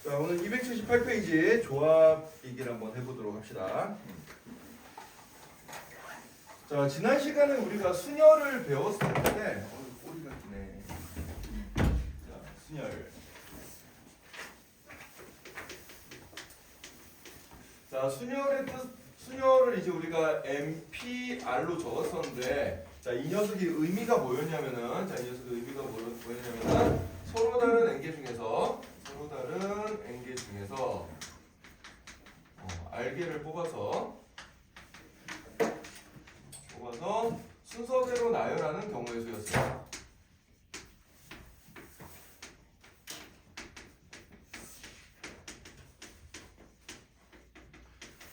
자, 오늘 278페이지 조합 얘기를 한번 해보도록 합시다. 자, 지난 시간에 우리가 순열을 배웠을 텐데, 꼬리가 기네. 자, 순열. 자, 순열의 뜻, 순열을 이제 우리가 MPR로 적었었는데, 자, 이 녀석이 의미가 뭐였냐면은, 자, 이 녀석의 의미가 뭐였냐면은, 서로 다른 엔계 중에서 알게를 뽑아서 순서대로 나열하는 경우의 수였어요.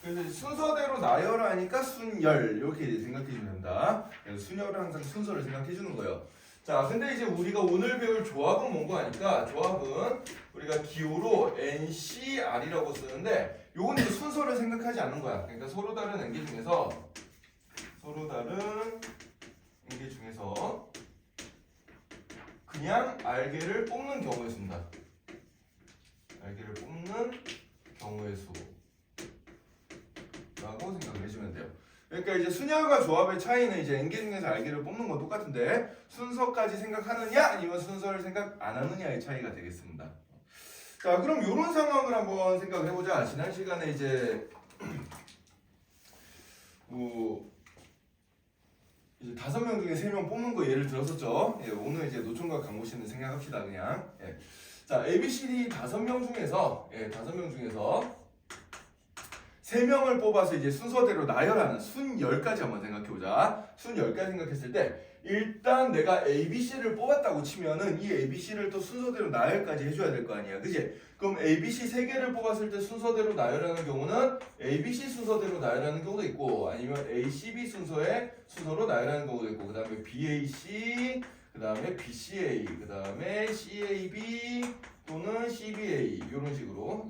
그래서 순서대로 나열하니까 순열 이렇게 생각해 주면 된다. 순열은 항상 순서를 생각해 주는 거예요. 자, 근데 이제 우리가 오늘 배울 조합은 뭔가 하니까 조합은 우리가 기호로 NCR이라고 쓰는데 요건 이제 순서를 생각하지 않는 거야. 그러니까 서로 다른 엔계 중에서 그냥 알게를 뽑는 경우의 수입니다. 알게를 뽑는 경우의 수라고 생각을 해주면 돼요. 그러니까 이제 순열과 조합의 차이는 이제 엔계 중에서 알게를 뽑는 건 똑같은데 순서까지 생각하느냐 아니면 순서를 생각 안 하느냐의 차이가 되겠습니다. 자, 그럼 이런 상황을 한번 생각을 해보자. 지난 시간에 이제 이제 5명 중에 3명 뽑는 거 예를 들었었죠. 예, 오늘 이제 노총각 강모 씨는 생각합시다 그냥. 예. 자, ABCD 5명 중에서 3명을 뽑아서 이제 순서대로 나열하는 순열까지 한번 생각해보자. 순열까지 생각했을 때 일단 내가 ABC를 뽑았다고 치면은 이 ABC를 또 순서대로 나열까지 해줘야 될 거 아니야, 그지? 그럼 ABC 3개를 뽑았을 때 순서대로 나열하는 경우는 ABC 순서대로 나열하는 경우도 있고 아니면 ACB 순서로 나열하는 경우도 있고 그 다음에 BAC, 그 다음에 BCA, 그 다음에 CAB 또는 CBA 이런 식으로.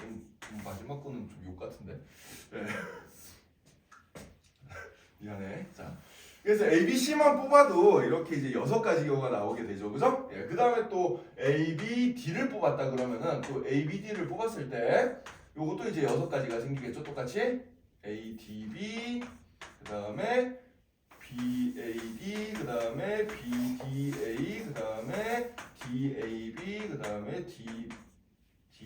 마지막 거는 좀 욕 같은데. 네. 미안해. 자, 그래서 ABC만 뽑아도 이렇게 이제 6가지 경우가 나오게 되죠, 그죠? 예, 그 다음에 또 ABD를 뽑았다 그러면은 또 ABD를 뽑았을 때 요것도 이제 6가지가 생기겠죠, 똑같이. ADB, 그 다음에 BAD, 그 다음에 BDA, 그 다음에 DAB, 그 다음에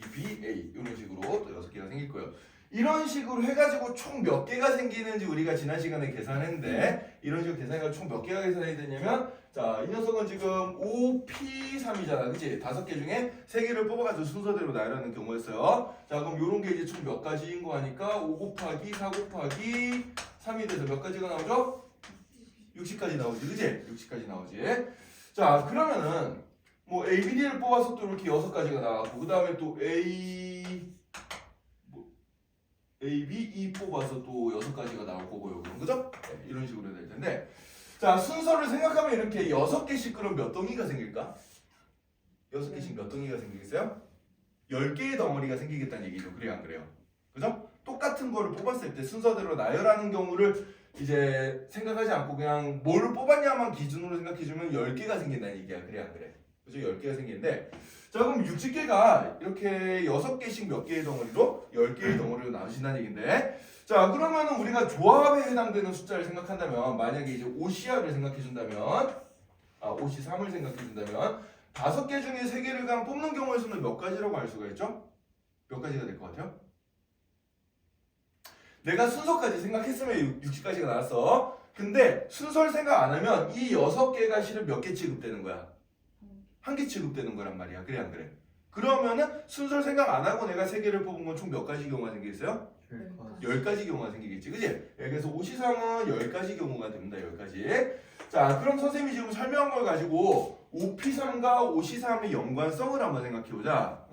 DBA 이런 식으로 또 6개가 생길 거예요. 이런 식으로 해가지고 총 몇 개가 생기는지 우리가 지난 시간에 계산했는데 이런 식으로 계산해서 총 몇 개가 계산이 되냐면 자, 이 녀석은 지금 5P3이잖아, 그치? 5개 중에 3개를 뽑아가지고 순서대로 나열하는 경우였어요. 자, 그럼 요런 게 이제 총 몇 가지인 거 하니까 5 곱하기 4 곱하기 3이 돼서 몇 가지가 나오죠? 60까지 나오지, 그치? 60까지 나오지. 자, 그러면은 뭐 ABD를 뽑아서 또 이렇게 6가지가 나왔고 그 다음에 또 ABE 뽑아서 또 6가지가 나올 거고요, 그죠? 네, 이런 식으로 될 텐데 자, 순서를 생각하면 이렇게 6개씩 그럼 몇 덩이가 생길까? 6개씩 몇 덩이가 생기겠어요? 10개의 덩어리가 생기겠다는 얘기죠. 그래요, 안 그래요? 그죠? 똑같은 거를 뽑았을 때 순서대로 나열하는 경우를 이제 생각하지 않고 그냥 뭘 뽑았냐만 기준으로 생각해주면 10개가 생긴다는 얘기야. 그래, 안 그래? 그죠? 10개가 생기는데 자, 그럼 60개가 이렇게 6개씩 몇 개의 덩어리로 10개의 덩어리로 나눠진다는 얘기인데 자, 그러면은 우리가 조합에 해당되는 숫자를 생각한다면 만약에 이제 OCR을 생각해준다면 OC3을 생각해준다면 5개 중에 3개를 그냥 뽑는 경우의 수는 몇 가지라고 할 수가 있죠? 몇 가지가 될 것 같아요? 내가 순서까지 생각했으면 60가지가 나왔어. 근데 순서를 생각 안 하면 이 6개가 실은 몇 개 취급되는 거야? 1개 취급되는 거란 말이야. 그래, 안 그래? 그러면은 순서를 생각 안 하고 내가 3개를 뽑은 건 총 몇 가지 경우가 생기겠어요? 10가지 경우가 생기겠지, 그지? 그래서 OC3은 10가지 경우가 됩니다. 10가지. 자, 그럼 선생님이 지금 설명한 걸 가지고 OP3과 OC3의 연관성을 한번 생각해보자.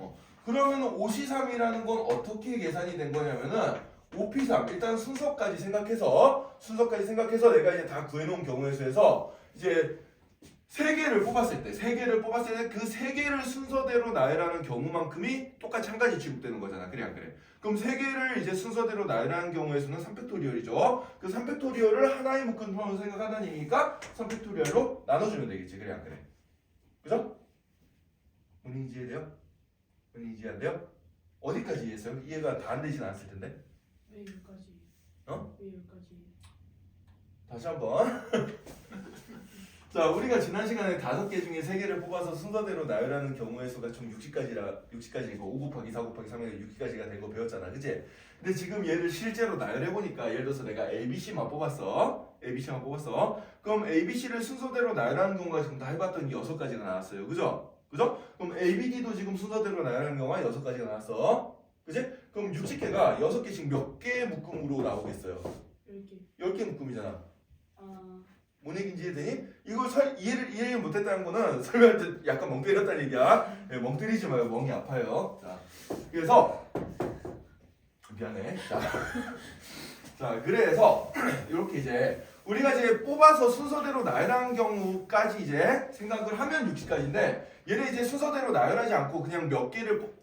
그러면 OC3이라는 건 어떻게 계산이 된 거냐면은 OP3 일단 순서까지 생각해서 내가 이제 다 구해놓은 경우의 수에서 이제 3개를 뽑았을 때 그 3개를 순서대로 나열하는 경우만큼이 똑같이 한 가지 취급되는 거잖아. 그래, 안 그래? 그럼 3개를 이제 순서대로 나열하는 경우의 수는 3팩토리얼이죠. 그 3팩토리얼을 하나의 묶은 form으로 생각한다는 얘기니까 3팩토리얼로 나눠주면 되겠지. 그래, 안 그래? 그죠? 본인이 이해돼요? 본인이 이해 안 돼요? 어디까지 이해했어요? 이해가 다 안 되진 않았을 텐데. 왜 여기까지? 어? 왜 여기까지? 다시 한번. 자, 우리가 지난 시간에 5개 중에 3개를 뽑아서 순서대로 나열하는 경우의 수가 총 60까지고 5 곱하기 4 곱하기 3에서 6까지가 된 거 배웠잖아, 그치? 근데 지금 얘를 실제로 나열해보니까 예를 들어서 내가 ABC만 뽑았어. 그럼 ABC를 순서대로 나열하는 경우가 지금 다 해봤더니 6가지가 나왔어요, 그죠? 그럼 ABD도 지금 순서대로 나열하는 경우가 6가지가 나왔어, 그치? 그럼 60개가 6개씩 몇 개의 묶음으로 나오겠어요? 10개. 10개 묶음이잖아. 아, 뭔 얘기인지 이해되니? 이걸 이해를 못했다는 거는 설명할 때 약간 멍 때렸다는 얘기야. 네, 멍 때리지 마요. 멍이 아파요. 자, 그래서 미안해. 자, 그래서 이렇게 이제 우리가 이제 뽑아서 순서대로 나열하는 경우까지 이제 생각을 하면 60까지인데 얘를 이제 순서대로 나열하지 않고 그냥 몇 개를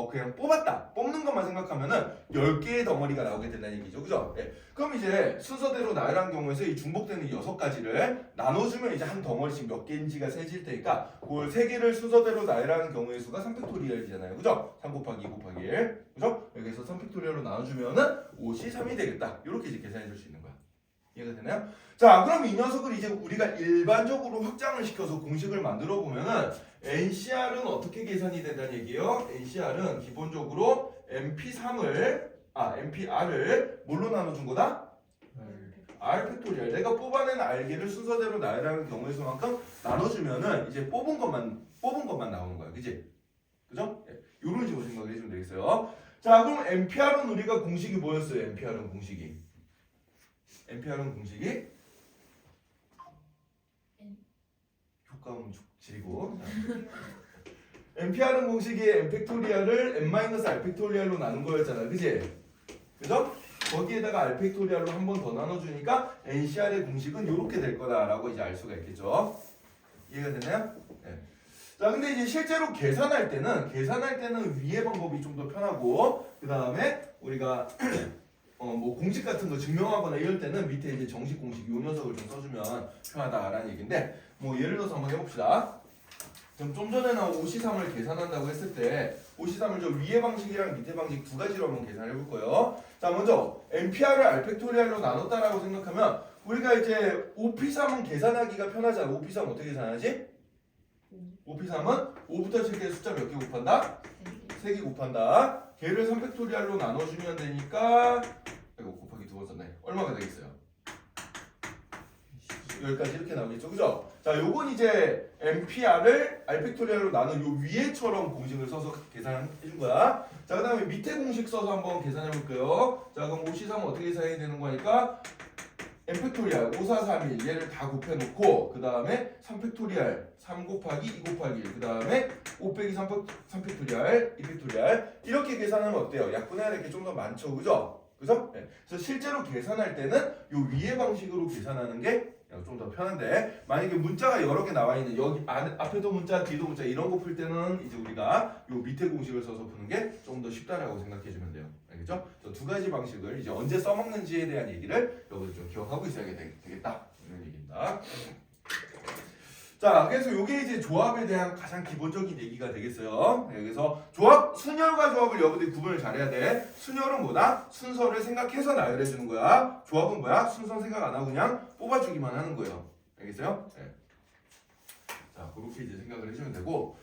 그냥 뽑았다. 뽑는 것만 생각하면은 10개의 덩어리가 나오게 된다는 얘기죠. 그죠? 예. 그럼 이제 순서대로 나열한 경우에서 이 중복되는 6가지를 나눠주면 이제 한 덩어리씩 몇 개인지가 세질 테니까 그걸 3개를 순서대로 나열하는 경우의 수가 3팩토리얼이잖아요. 그죠? 3 곱하기 2 곱하기 1. 그죠? 여기서 3팩토리얼로 나눠주면은 5이 3이 되겠다. 이렇게 이제 계산해 줄 수 있는 거야. 이해가 되나요? 자, 그럼 이 녀석을 이제 우리가 일반적으로 확장을 시켜서 공식을 만들어 보면은 NCR은 어떻게 계산이 된다는 얘기예요? NCR은 기본적으로 NPR을 뭘로 나눠준 거다? R 팩토리얼. 내가 뽑아낸 R개를 순서대로 나열하는 경우의 수만큼 나눠주면은 이제 뽑은 것만 나오는 거야. 그지? 그죠? 네. 요런 식으로 생각을 해주면 되겠어요. 자, 그럼 NPR은 우리가 공식이 뭐였어요? NPR은 공식이 효과음 줄이고 NPR은 공식이 N팩토리얼을 N-R 팩토리얼로 나눈 거였잖아, 그지? 그죠? 거기에다가 R 팩토리얼로 한 번 더 나눠주니까 NCR의 공식은 이렇게 될 거다라고 이제 알 수가 있겠죠. 이해가 되나요? 네. 자, 근데 이제 실제로 계산할 때는 위의 방법이 좀 더 편하고 그 다음에 우리가 뭐 공식 같은 거 증명하거나 이럴 때는 밑에 이제 정식 공식 요 녀석을 좀 써주면 편하다라는 얘기인데 뭐 예를 들어서 한번 해봅시다. 그럼 좀 전에 나온 5C3을 계산한다고 했을 때 5C3을 저 위의 방식이랑 밑에 방식 두 가지로 한번 계산해 볼 거예요. 자, 먼저 NPR을 R 팩토리얼로 나눴다라고 생각하면 우리가 이제 5P3은 계산하기가 편하잖아. 5P3 어떻게 계산하지? 5P3은 5부터 7개 숫자 몇 개 곱한다? 3개 곱한다. 걔를 3팩토리얼로 나눠주면 되니까 이거 곱하기 2번 썼네. 얼마가 되겠어요? 여기까지 이렇게 나오겠죠, 그죠? 자, 요건 이제 NPR을 R팩토리얼로 나눈 요 위에처럼 공식을 써서 계산해 준 거야. 자, 그 다음에 밑에 공식 써서 한번 계산해 볼게요. 자, 그럼 5C3은 어떻게 계산이 되는 거니까 N팩토리얼 5, 4, 3, 1 얘를 다 곱해놓고 그 다음에 3팩토리얼 3 곱하기 2 곱하기 1 그 다음에 5 빼기 3팩토리얼 2팩토리얼 이렇게 계산하면 어때요? 약분해야 할 게 좀 더 많죠, 그죠? 그죠? 네. 그래서 실제로 계산할 때는 요 위의 방식으로 계산하는 게 좀 더 편한데 만약에 문자가 여러 개 나와 있는 여기 앞에도 문자 뒤도 문자 이런 거 풀 때는 이제 우리가 요 밑에 공식을 써서 푸는 게 좀 더 쉽다라고 생각해 주면 돼요. 알겠죠? 두 가지 방식을 이제 언제 써먹는지에 대한 얘기를 여기서 좀 기억하고 있어야 되겠다 이런 얘기입니다. 자, 그래서 이게 이제 조합에 대한 가장 기본적인 얘기가 되겠어요. 네, 그래서 순열과 조합을 여러분들이 구분을 잘해야 돼. 순열은 뭐다? 순서를 생각해서 나열해 주는 거야. 조합은 뭐야? 순서 생각 안 하고 그냥 뽑아주기만 하는 거예요. 알겠어요? 네. 자, 그렇게 이제 생각을 해주면 되고.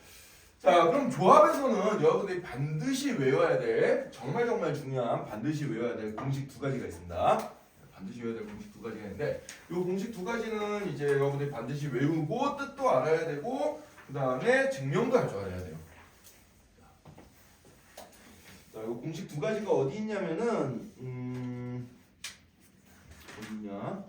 자, 그럼 조합에서는 여러분들이 반드시 외워야 될 정말 중요한 반드시 외워야 될 공식 2가지가 있습니다. 반드시 외워야 될 공식 2가지가 있는데 이 공식 2가지는 이제 여러분들이 반드시 외우고 뜻도 알아야 되고 그 다음에 증명도 할 줄 알아야 돼요. 자, 이 공식 2가지가 어디 있냐면은 어디 있냐?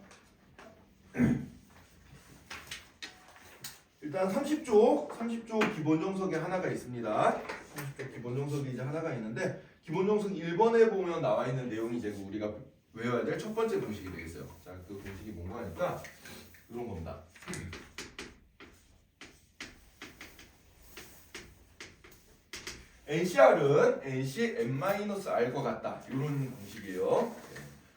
일단 30조 기본 정석에 하나가 있습니다. 30조 기본 정석이 이제 하나가 있는데 기본 정석 1번에 보면 나와 있는 내용이 이제 우리가 외워야 될 첫 번째 공식이 되겠어요. 자, 그 공식이 뭔가 하니까 이런 겁니다. NCR은 NC N-R과 같다. 이런 공식이에요.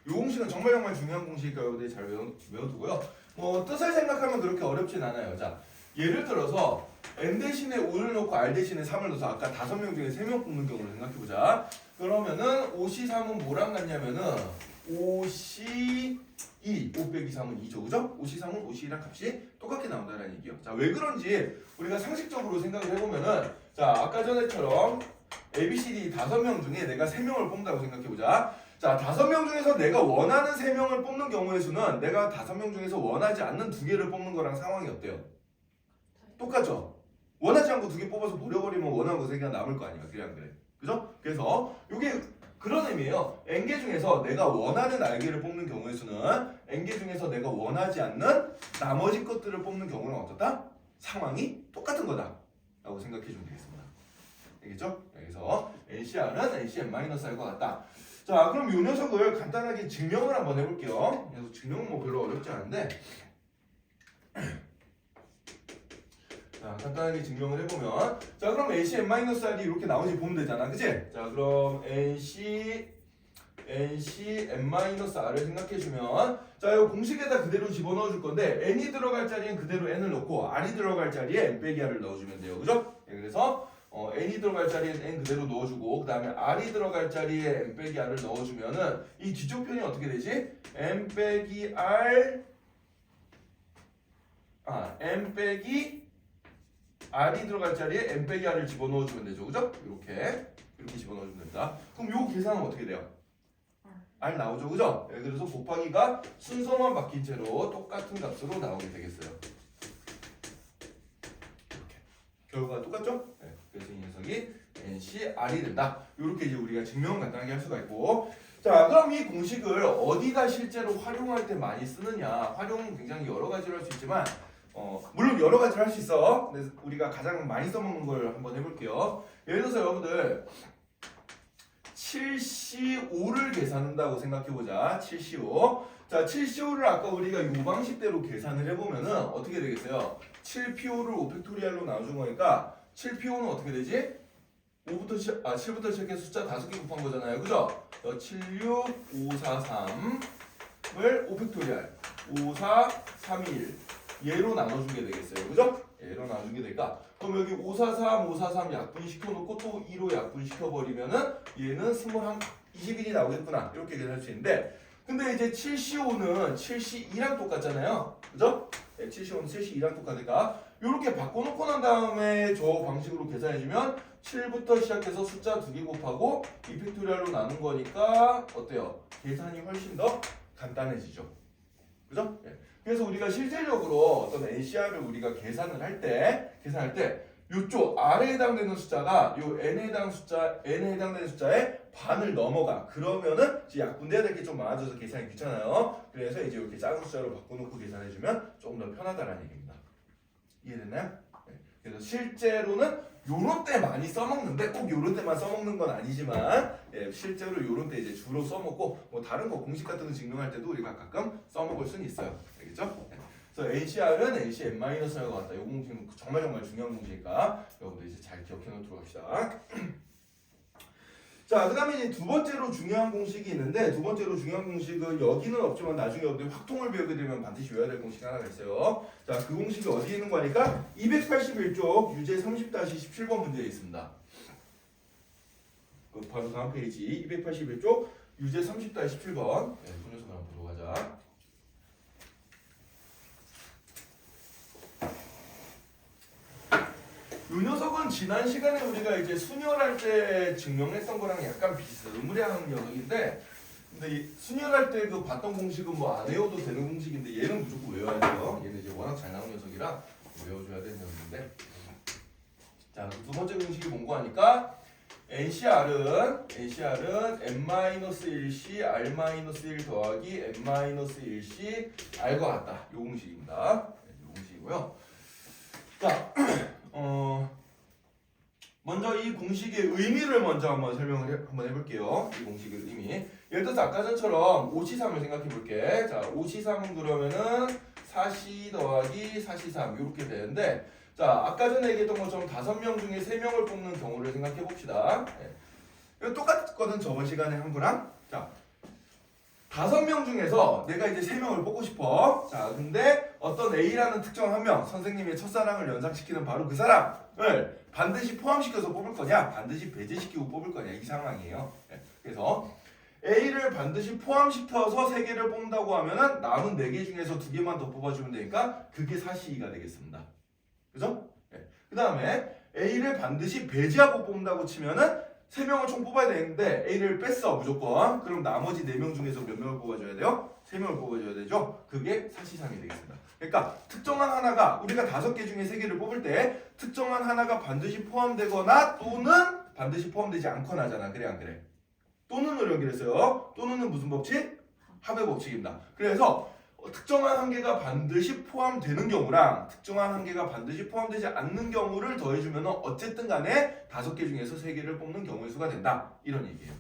이 공식은 정말 중요한 공식이니까 여러분들이 잘 외워두고요. 뭐 뜻을 생각하면 그렇게 어렵진 않아요. 자, 예를 들어서 n 대신에 5를 넣고 r 대신에 3을 넣어서 아까 5명 중에 3명 뽑는 경우를 생각해보자. 그러면은 5C3은 뭐랑 같냐면은 5C2 5 빼기 3은 2죠. 그죠? 5C3은 5C2랑 값이 똑같게 나온다는 얘기요. 자, 왜 그런지 우리가 상식적으로 생각을 해보면은 자, 아까 전에처럼 ABCD 5명 중에 내가 3명을 뽑는다고 생각해보자. 자, 5명 중에서 내가 원하는 3명을 뽑는 경우의 수는 내가 5명 중에서 원하지 않는 2개를 뽑는 거랑 상황이 어때요? 똑같죠? 원하지 않고 2개 뽑아서 버려버리면 원하는 거 3개가 남을 거 아니야. 그래 안 그래? 그죠? 그래서 이게 그런 의미예요. n개 중에서 내가 원하는 r개를 뽑는 경우의 수는 n개 중에서 내가 원하지 않는 나머지 것들을 뽑는 경우는 어떻다? 상황이 똑같은 거다 라고 생각해 주면 되겠습니다. 알겠죠? 그래서 NCR은 NCN-R과 같다. 자, 그럼 이 녀석을 간단하게 증명을 한번 해볼게요. 그래서 증명은 뭐 별로 어렵지 않은데 자, 간단하게 증명을 해보면 자, 그럼 NCN-R이 이렇게 나오는지 보면 되잖아. 그치? 자, 그럼 NCN-R을 생각해주면 자, 이 공식에다 그대로 집어넣어 줄 건데 n이 들어갈 자리엔 그대로 n을 넣고 r이 들어갈 자리에 n 빼기 r을 넣어주면 돼요. 그죠? 네, 그래서 n이 들어갈 자리엔 n 그대로 넣어주고 그 다음에 r이 들어갈 자리에 n 빼기 r을 넣어주면은 이 뒤쪽 편이 어떻게 되지? n 빼기 r이 들어갈 자리에 n 빼기 r을 집어넣어주면 되죠. 그죠? 이렇게 집어넣어주면 됩니다. 그럼 요 계산은 어떻게 돼요? R 나오죠. 그죠? 네, 그래서 곱하기가 순서만 바뀐 채로 똑같은 값으로 나오게 되겠어요. 이렇게 결과가 똑같죠? 네, 그래서 이 녀석이 NCR이 된다. 이렇게 이제 우리가 증명을 간단하게 할 수가 있고 자, 그럼 이 공식을 어디다 실제로 활용할 때 많이 쓰느냐? 활용은 굉장히 여러 가지로 할 수 있지만 물론 여러 가지를 할 수 있어. 근데 우리가 가장 많이 써먹는 걸 한번 해볼게요. 예를 들어서 여러분들 7C5를 계산한다고 생각해보자. 7C5. 자, 7C5를 아까 우리가 이 방식대로 계산을 해보면은 어떻게 되겠어요? 7P5를 5팩토리얼로 나눠준 거니까 7P5는 어떻게 되지? 7부터 시작해서 숫자 5개 곱한 거잖아요. 그죠? 76543을 5팩토리얼 5431 얘로 나눠주게 되겠어요. 그죠? 얘로 나눠주게 되니까 그럼 여기 543 약분시켜놓고 또 2로 약분시켜버리면은 얘는 21이 나오겠구나. 이렇게 계산할 수 있는데 근데 이제 7C5는 7C2랑 똑같잖아요. 그죠? 네, 7C5는 7C2랑 똑같으니까 이렇게 바꿔놓고 난 다음에 저 방식으로 계산해주면 7부터 시작해서 숫자 2개 곱하고 2팩토리얼로 나눈 거니까 어때요? 계산이 훨씬 더 간단해지죠. 그죠? 네. 그래서 우리가 실질적으로 어떤 NCR을 우리가 계산을 할 때 이쪽 R에 해당되는 숫자가 요 N에 해당되는 숫자의 반을 넘어가. 그러면은 이제 약분돼야 될 게 좀 많아져서 계산이 귀찮아요. 그래서 이제 이렇게 작은 숫자로 바꿔놓고 계산해주면 조금 더 편하다라는 얘기입니다. 이해됐나요? 네. 그래서 실제로는 요런 때 많이 써먹는데 꼭 요런 때만 써먹는 건 아니지만 예, 실제로 요런 때 이제 주로 써먹고 뭐 다른 거 공식 같은 거 증명할 때도 우리가 가끔 써먹을 수는 있어요. 알겠죠? 네. 그래서 NCR은 NCN-과 같다. 이 공식은 정말 중요한 공식이니까 여러분들 이제 잘 기억해 놓도록 합시다. 자, 그 다음에 이제 두 번째로 중요한 공식이 있는데 두 번째로 중요한 공식은 여기는 없지만 나중에 여러분들 확통을 배우게 되면 반드시 외워야 될 공식이 하나가 있어요. 자, 그 공식이 어디에 있는 거니까 281쪽 유제 30-17번 문제에 있습니다. 그 바로 다음 페이지 281쪽 유제 30-17번 네, 그 녀석을 한번 보도록 하자. 이 녀석은 지난 시간에 우리가 이제 순열할 때 증명했던 거랑 약간 비슷한 녀석인데 근데 이 순열할 때 그 봤던 공식은 뭐 안 외워도 되는 공식인데 얘는 무조건 외워야 돼요. 얘는 이제 워낙 잘 나온 녀석이라 외워줘야 되는 녀석인데 자, 두 번째 공식이 뭔고 하니까 NCR은 n-1c r-1 더하기 n-1c r과 같다. 이 공식입니다. 이 공식이고요. 자, 먼저 이 공식의 의미를 먼저 한번 설명을 한번 해볼게요. 이 공식의 의미. 예를 들어서 아까 전처럼 5C3을 생각해 볼게. 자, 5C3은 그러면은 4C 더하기 4C3 이렇게 되는데 자, 아까 전에 얘기했던 것처럼 5명 중에 3명을 뽑는 경우를 생각해 봅시다. 네. 이거 똑같거든 저번 시간에 한 거랑. 자, 5명 중에서 내가 이제 3명을 뽑고 싶어. 자, 근데 어떤 A라는 특정 한 명, 선생님의 첫사랑을 연상시키는 바로 그 사람을 반드시 포함시켜서 뽑을 거냐, 반드시 배제시키고 뽑을 거냐, 이 상황이에요. 네, 그래서 A를 반드시 포함시켜서 3개를 뽑는다고 하면은 남은 4개 중에서 2개만 더 뽑아주면 되니까 그게 사시이가 되겠습니다. 그죠? 네. 그 다음에 A를 반드시 배제하고 뽑는다고 치면은 3명을 총 뽑아야 되는데 A를 뺐어 무조건. 그럼 나머지 4명 중에서 몇 명을 뽑아줘야 돼요? 3명을 뽑아줘야 되죠? 그게 사시상이 되겠습니다. 그러니까 특정한 하나가 우리가 5개 중에 3개를 뽑을 때 특정한 하나가 반드시 포함되거나 또는 반드시 포함되지 않거나잖아. 그래 안 그래? 또는으로 연결했어요. 또는은 무슨 법칙? 합의 법칙입니다. 그래서 특정한 한 개가 반드시 포함되는 경우랑 특정한 한 개가 반드시 포함되지 않는 경우를 더해주면 어쨌든 간에 5개 중에서 3개를 뽑는 경우의 수가 된다. 이런 얘기예요.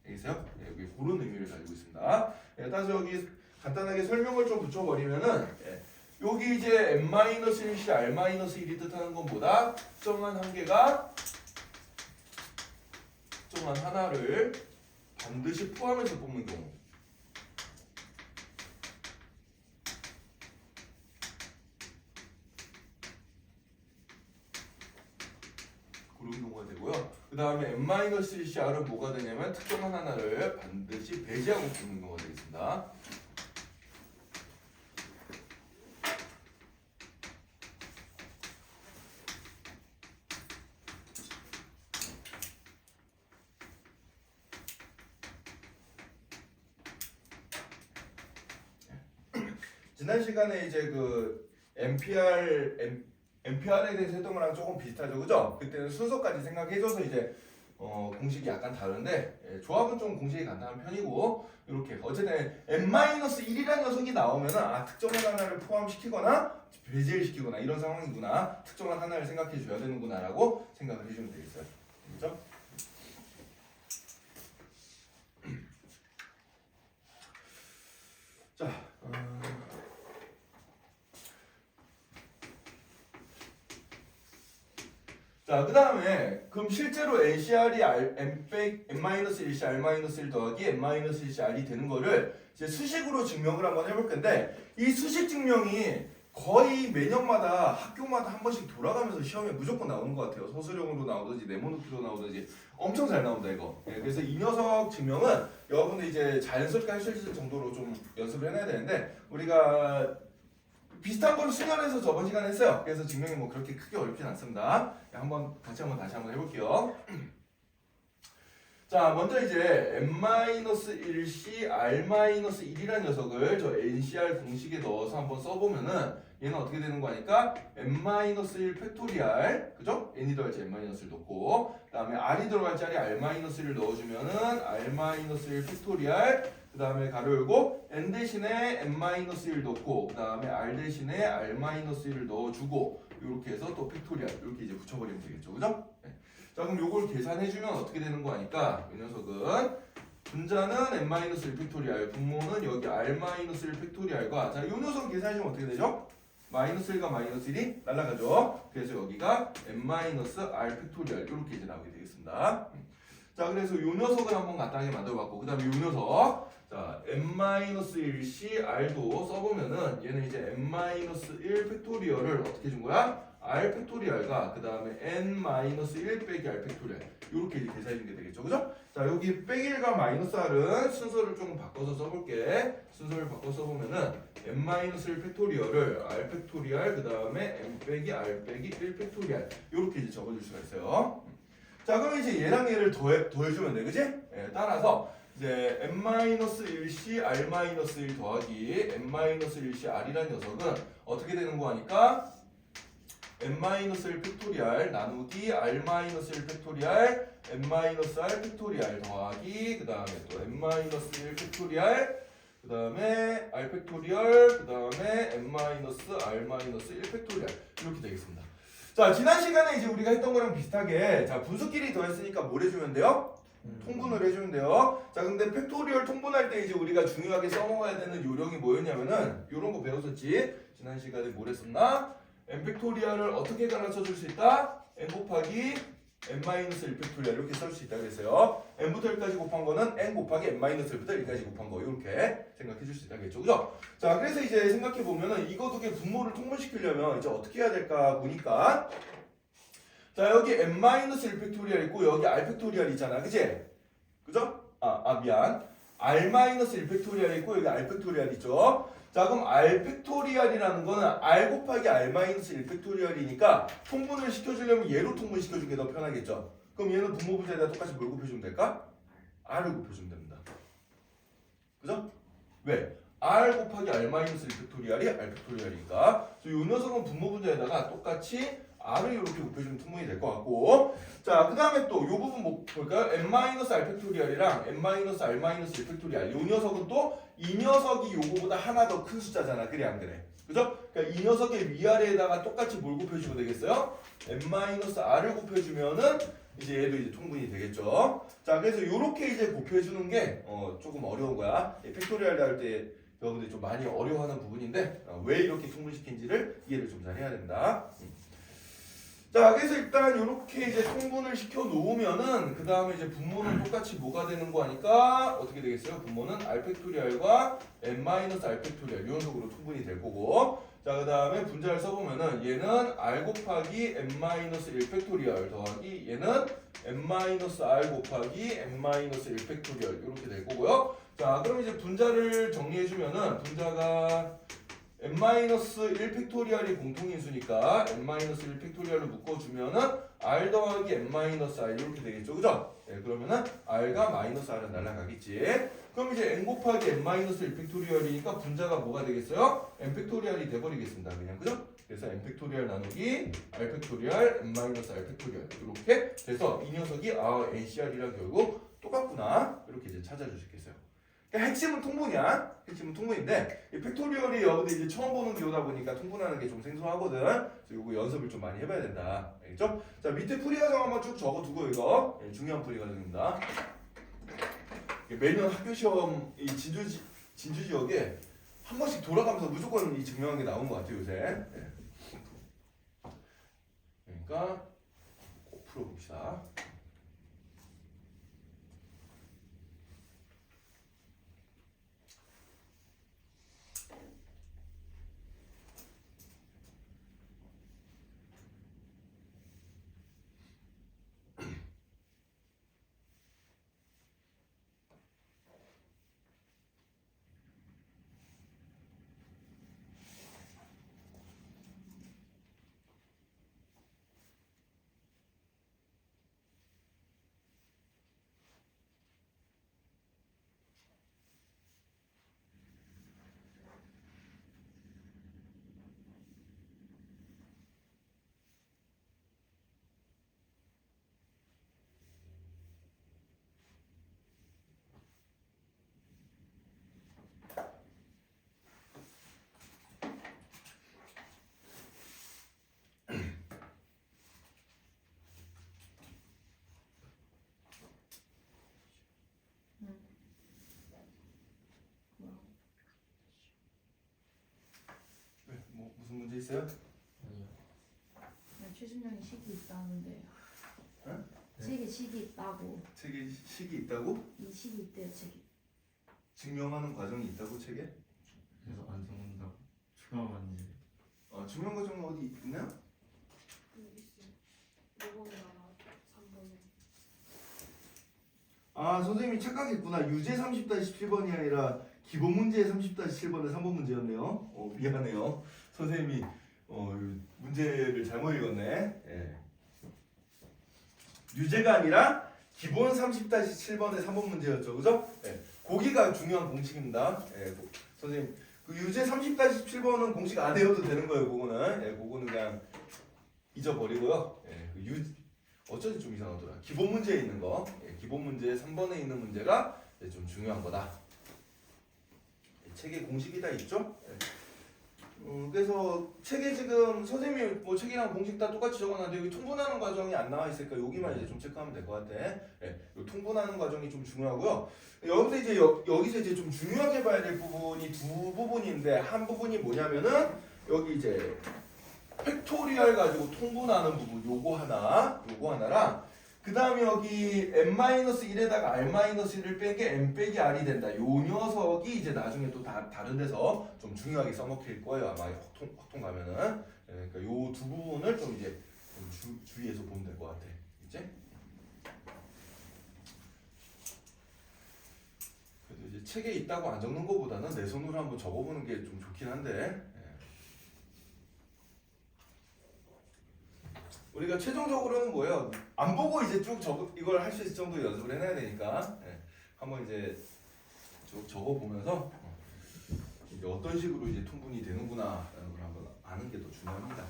알겠어요? 네, 여기 그런 의미를 가지고 있습니다. 네, 따라서 여기 간단하게 설명을 좀 붙여버리면은 여기 이제 n-1시 r-1이 뜻하는 건 뭐다? 특정한 한 개가 특정한 하나를 반드시 포함해서 뽑는 경우. 그런 경우가 되고요. 그 다음에 n-1CR은 뭐가 되냐면 특정한 하나를 반드시 배제하고 뽑는 경우가 되겠습니다. 지난 시간에 이제 그 NPR에 대해서 했던 거랑 조금 비슷하죠, 그죠? 그때는 순서까지 생각해줘서 이제 공식이 약간 다른데 조합은 좀 공식이 간단한 편이고 이렇게 어쨌든 n-1이라는 녀석이 나오면은 특정한 하나를 포함시키거나 배제를 시키거나 이런 상황이구나, 특정한 하나를 생각해 줘야 되는구나라고 생각을 해주면 되겠어요. 그렇죠? 자. 자, 그 다음에 그럼 실제로 NCR이 n-1C r-1 더하기 n-1CR이 되는 거를 이제 수식으로 증명을 한번 해볼 건데 이 수식 증명이 거의 매년마다 학교마다 한 번씩 돌아가면서 시험에 무조건 나오는 것 같아요. 서술형으로 나오든지 네모높이로 나오든지 엄청 잘 나온다 이거. 그래서 이 녀석 증명은 여러분들 이제 자연스럽게 할 수 있을 정도로 좀 연습을 해놔야 되는데 우리가 비슷한 걸 수련해서 저번 시간에 했어요. 그래서 증명이 뭐 그렇게 크게 어렵진 않습니다. 다시 한번 해볼게요. 자, 먼저 이제 n-1c r-1이라는 녀석을 저 NCR 공식에 넣어서 한번 써보면은 얘는 어떻게 되는 거 하니까 n-1 팩토리알, 그죠? n이 들어갈 때 n-1을 넣고 그 다음에 r이 들어갈 자리 r-1을 넣어주면은 r-1 팩토리알, 그 다음에 가로 열고 n 대신에 n-1 넣고 그 다음에 r 대신에 r-1을 넣어주고 이렇게 해서 또 팩토리알 이렇게 이제 붙여버리면 되겠죠, 그죠? 네. 자, 그럼 요걸 계산해주면 어떻게 되는 거 하니까 이 녀석은 분자는 n-1 팩토리알, 분모는 여기 r-1 팩토리알과 자, 요 녀석 계산해주면 어떻게 되죠? -1과 -1이 날라가죠. 그래서 여기가 n-r 팩토리알 이렇게 이제 나오게 되겠습니다. 자, 그래서 요 녀석을 한번 간단하게 만들어봤고 그 다음에 요 녀석 자, n-1c r도 써보면은 얘는 이제 n-1 팩토리얼을 어떻게 준 거야? r 팩토리얼과 그 다음에 n-1 빼기 r 팩토리얼 이렇게 이제 계산해 준 게 되겠죠, 그죠? 자, 여기 빼기일과 -r은 순서를 좀 바꿔서 써볼게. 순서를 바꿔서 써보면은 n-1 팩토리얼을 r 팩토리얼 그 다음에 n 빼기 r 빼기 1 팩토리얼 이렇게 이제 적어줄 수가 있어요. 자, 그럼 이제 얘랑 얘를 더해주면 돼, 그지? 따라서 이제 n-1c r-1 더하기 n-1c r이라는 녀석은 어떻게 되는 거 하니까 n-1 팩토리알 나누기 r-1 팩토리알 n-r 팩토리알 더하기 그 다음에 또 n-1 팩토리알 그 다음에 r 팩토리얼 그 다음에 n-r-1 팩토리알 이렇게 되겠습니다. 자, 지난 시간에 이제 우리가 했던 거랑 비슷하게 자, 분수끼리 더했으니까 뭘 해주면 돼요? 통분을 해주면 돼요. 자, 근데 팩토리얼 통분할 때 이제 우리가 중요하게 써먹어야 되는 요령이 뭐였냐면은 요런 거 배웠었지. 지난 시간에 뭘 했었나? n 팩토리얼을 어떻게 가르쳐 줄 수 있다? n 곱하기 n-1 팩토리얼 이렇게 쓸 수 있다 그랬어요. n부터 1까지 곱한 거는 n 곱하기 n-1부터 1까지 곱한 거 이렇게 생각해 줄 수 있다겠죠. 그죠? 자, 그래서 이제 생각해 보면은 이거 두 개 분모를 통분시키려면 이제 어떻게 해야 될까 보니까 자, 여기 n-1 팩토리얼 있고 여기 r 팩토리얼 있잖아. 그지? 그죠? 미안. r-1 팩토리얼 있고 여기 r 팩토리얼 있죠. 자, 그럼 r 팩토리얼이라는 거는 r 곱하기 r-1 팩토리얼이니까 통분을 시켜주려면 얘로 통분시켜주는 게 더 편하겠죠. 그럼 얘는 분모 분자에다 똑같이 뭘 곱해주면 될까? r을 곱해주면 됩니다. 그죠? 왜? r 곱하기 r-1 팩토리얼이 r 팩토리얼이니까 이 녀석은 분모 분자에다가 똑같이 r을 이렇게 곱해주면 통분이 될 것 같고 자, 그 다음에 또 이 부분 뭐 볼까요? n-r 팩토리얼이랑 n-r-1 팩토리얼 이 녀석은 또 이 녀석이 요거보다 하나 더 큰 숫자잖아. 그래 안 그래? 그죠? 그러니까 이 녀석의 위아래에다가 똑같이 뭘 곱해주면 되겠어요? n-r을 곱해주면은 이제 얘도 이제 통분이 되겠죠. 자, 그래서 요렇게 이제 곱해주는 게 조금 어려운 거야. 팩토리얼 다룰 때 여러분들이 좀 많이 어려워하는 부분인데 왜 이렇게 통분시킨지를 이해를 좀 잘 해야 된다. 자, 그래서 일단 이렇게 이제 통분을 시켜 놓으면은 그 다음에 이제 분모는 똑같이 뭐가 되는 거 하니까 어떻게 되겠어요? 분모는 r 팩토리얼과 n-r 팩토리얼 이런 식으로 통분이 될 거고 자, 그 다음에 분자를 써보면은 얘는 r 곱하기 n-1 팩토리얼 더하기 얘는 n-r 곱하기 n-1 팩토리얼 이렇게 될 거고요. 자, 그럼 이제 분자를 정리해주면은 분자가 n-1 팩토리얼이 공통인수니까 n-1 팩토리얼을 묶어주면은 r 더하기 n-r 이렇게 되겠죠. 그죠? 네, 그러면은 r과 마이너스 r은 날아가겠지. 그럼 이제 n 곱하기 n-1 팩토리얼이니까 분자가 뭐가 되겠어요? n 팩토리얼이 돼버리겠습니다. 그냥 그죠? 그래서 n 팩토리얼 나누기 r 팩토리얼 n-r 팩토리얼 이렇게 돼서 이 녀석이 ncr이랑 결국 똑같구나 이렇게 이제 찾아주시겠어요. 그러니까 핵심은 통분이야. 핵심은 통분인데 이 팩토리얼이 여러분들 이제 처음 보는 기호다 보니까 통분하는 게 좀 생소하거든. 그래서 이거 연습을 좀 많이 해봐야 된다. 알겠죠? 자, 밑에 풀이 과정 한번 쭉 적어두고 이거 중요한 풀이 과정입니다. 매년 학교 시험 이 진주 지역에 한 번씩 돌아가면서 무조건 이 증명한 게 나온 것 같아요 요새. 네. 그러니까 꼭 풀어봅시다. 무슨 문제 있어요? 아니요. 최준영이 식이 있다는데. 응? 책에 식이 있다고. 책에 식이 있다고? 이 식이 있대요 책에. 증명하는 과정이 있다고 책에? 그래서 안 적는다고 추가만 이제 증명 과정은 어디 있나? 여기 있어. 요거가 3번에. 선생님이 착각했구나. 유제 30-7번이 아니라 기본 문제 30-7번의 3번 문제였네요. 미안해요. 선생님이 문제를 잘못 읽었네. 예. 유제가 아니라 기본 30-7번의 3번 문제였죠. 그죠? 예. 거기가 중요한 공식입니다. 예. 선생님 그 유제 30-7번은 공식 안 외워도 되는 거예요. 그거는. 예. 그거는 그냥 잊어버리고요. 예. 어쩐지 좀 이상하더라. 기본 문제에 있는 거. 예. 기본 문제 3번에 있는 문제가 좀 중요한 거다. 책에 공식이 다 있죠? 그래서 책에 지금 선생님이 뭐 책이랑 공식 다 똑같이 적어놨는데 여기 통분하는 과정이 안 나와 있으니까 여기만 이제 좀 체크하면 될 것 같아. 네, 통분하는 과정이 좀 중요하고요. 여기서 이제 여기서 이제 좀 중요하게 봐야 될 부분이 두 부분인데 한 부분이 뭐냐면은 여기 이제 팩토리얼 가지고 통분하는 부분 요거 하나랑 그 다음에 여기 n-1에다가 r-1을 뺀 게 n 빼기 r이 된다. 요 녀석이 이제 나중에 또 다른 데서 좀 중요하게 써먹힐 거예요. 아마 확통 가면은. 그러니까 요 두 부분을 좀 이제 좀 주의해서 보면 될 것 같아. 이제. 그래도 이제 책에 있다고 안 적는 것보다는 내 손으로 한번 적어보는 게 좀 좋긴 한데. 우리가 최종적으로는 뭐예요? 안 보고 이제 쭉 이걸 할 수 있을 정도 연습을 해놔야 되니까 한번 이제 쭉 적어보면서 이게 어떤 식으로 이제 통분이 되는구나라는 걸 한번 아는 게 더 중요합니다.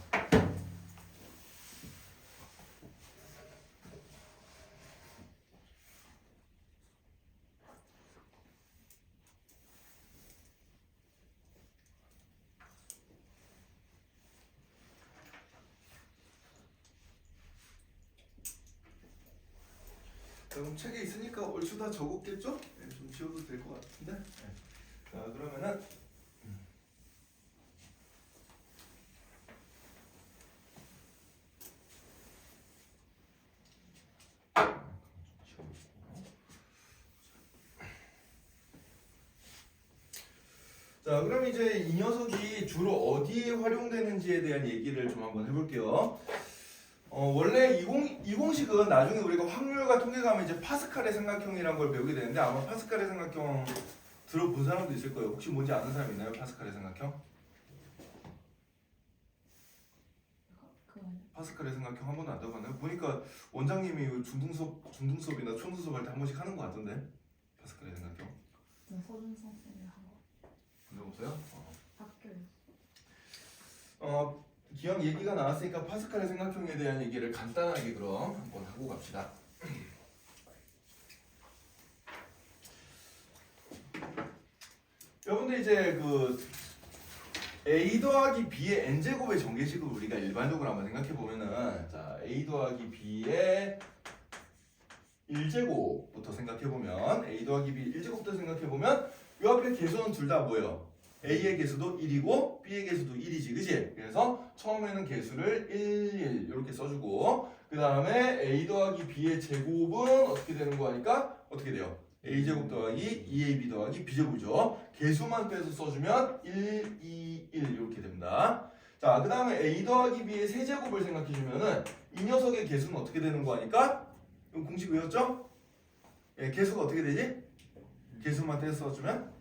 그럼 책에 있으니까 얼추 다 적었겠죠? 좀 지워도 될 것 같은데. 자 그러면은 자 그럼 이제 이 녀석이 주로 어디에 활용되는지에 대한 얘기를 좀 한번 해볼게요. 원래 20식은 나중에 우리가 확률과 통계가면 이제 파스칼의 삼각형이라는 걸 배우게 되는데 아마 파스칼의 삼각형 들어본 사람도 있을 거예요. 혹시 뭔지 아는 사람 있나요? 파스칼의 삼각형? 파스칼의 삼각형 한 번도 안 들어봤나요? 보니까 원장님이 중등수업이나 초등수업 할 때 한 번씩 하는 것 같던데 파스칼의 삼각형 서준 선생님이 한 거. 본 적 없어요? 학교에서. 기왕 얘기가 나왔으니까 파스칼의 삼각형에 대한 얘기를 간단하게 그럼 한번 하고 갑시다. 여러분들 이제 그 a 더하기 b의 n제곱의 전개식을 우리가 일반적으로 한번 생각해 보면은 자 a 더하기 b의 1제곱부터 생각해 보면 a 더하기 b 1제곱부터 생각해 보면 이 앞에 개수는 둘 다 뭐예요? a의 개수도 1이고 b의 개수도 1이지 그지? 그래서 처음에는 개수를 1, 1 이렇게 써주고 그 다음에 a 더하기 b의 제곱은 어떻게 되는 거 하니까 어떻게 돼요? a제곱 더하기 2ab 더하기 b제곱이죠. 개수만 빼서 써주면 1, 2, 1 이렇게 됩니다. 자, 그 다음에 a 더하기 b의 세제곱을 생각해주면은 이 녀석의 개수는 어떻게 되는 거 하니까 이거 공식 외웠죠? 예, 개수가 어떻게 되지? 개수만 떼서 써주면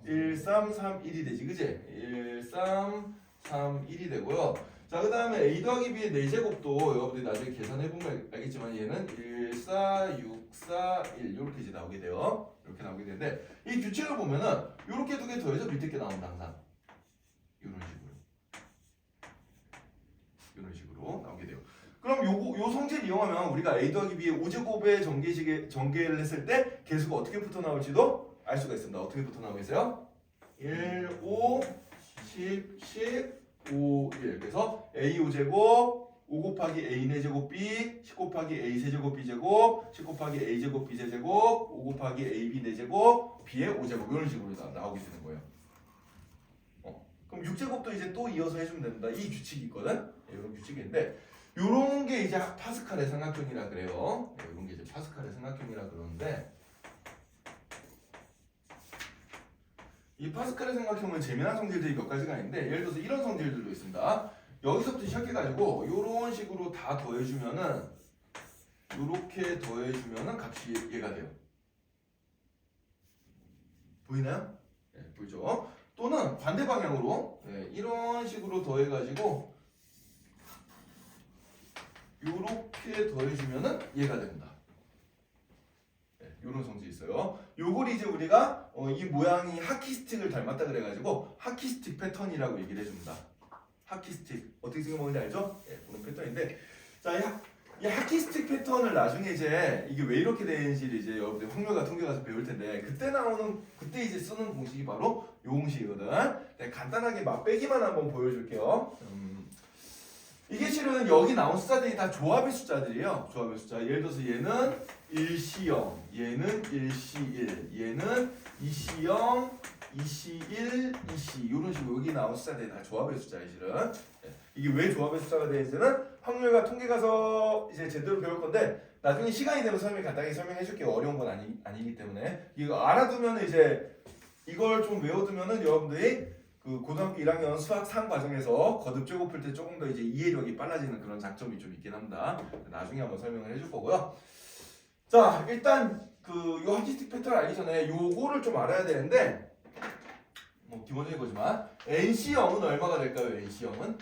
1, 3, 3, 1이 되지 그지? 1, 3, 3, 1이 되고요. 자, 그 다음에 a 더하기 b의 4제곱도 여러분들이 나중에 계산해보면 알겠지만 얘는 1, 4, 6, 4, 1 이렇게 이제 나오게 돼요. 이렇게 나오게 되는데 이 규칙을 보면은 이렇게 두 개 더해서 밑에 게 나온다 항상. 이런 식으로 나오게 돼요. 그럼 요 성질을 이용하면 우리가 a 더하기 b의 5제곱의 전개를 했을 때 개수가 어떻게 붙어 나올지도 알 수가 있습니다. 어떻게 붙어 나오겠어요? 1, 5, 10, 10, 5, 1. 그래서 a 5제곱 5 곱하기 a 4제곱 b 10 곱하기 a 세제곱 b제곱 10 곱하기 a 제곱 b 제곱 5 곱하기 a b 4제곱 b의 5제곱 이런 식으로 나오게 되는 거예요. 그럼 6제곱도 이제 또 이어서 해주면 됩니다. 이 규칙이 있거든. 이런 규칙인데 이런 게 이제 파스칼의 삼각형이라 그래요. 이런 게 이제 파스칼의 삼각형이라 그러는데 이 파스칼의 삼각형은 재미난 성질들이 몇 가지가 있는데 예를 들어서 이런 성질들도 있습니다. 여기서부터 시작해가지고 이런 식으로 다 더해주면은 이렇게 더해주면은 값이 얘가 돼요. 보이나요? 네, 보이죠? 또는 반대 방향으로 이런 식으로 더해가지고 이렇게 더해주면은 얘가 됩니다. 이런 성질이 있어요. 요걸 이제 우리가 이 모양이 하키스틱을 닮았다 그래가지고 하키스틱 패턴이라고 얘기를 해줍니다. 하키스틱 어떻게 생각하는지 알죠? 그런 패턴인데 자, 이 하키스틱 패턴을 나중에 이제 이게 왜 이렇게 되는지를 이제 여러분들 확률과 통계 가서 배울 텐데 그때 이제 쓰는 공식이 바로 요 공식이거든. 간단하게 맛배기만 한번 보여줄게요. 이게 실은 여기 나온 숫자들이 다 조합의 숫자들이에요. 조합의 숫자. 예를 들어서 얘는 1C0, 얘는 1C1, 얘는 2C0, 2C1, 2C 이런 식으로 여기 나온 숫자들이 다 조합의 숫자예요. 실은 이게 왜 조합의 숫자가 되는지는 확률과 통계 가서 이제 제대로 배울 건데 나중에 시간이 되면 간단히 설명해 줄게요. 어려운 건 아니기 때문에 이거 알아두면 이제 이걸 좀 외워두면은 여러분들이 그 고등학교 1학년 수학 3 과정에서 거듭 제곱 풀 때 조금 더 이제 이해력이 빨라지는 그런 장점이 좀 있긴 합니다. 나중에 한번 설명을 해줄 거고요. 자, 일단 요 함수식 패턴 알기 전에 요거를 좀 알아야 되는데 뭐 기본적인 거지만 NC0은 얼마가 될까요? NC0은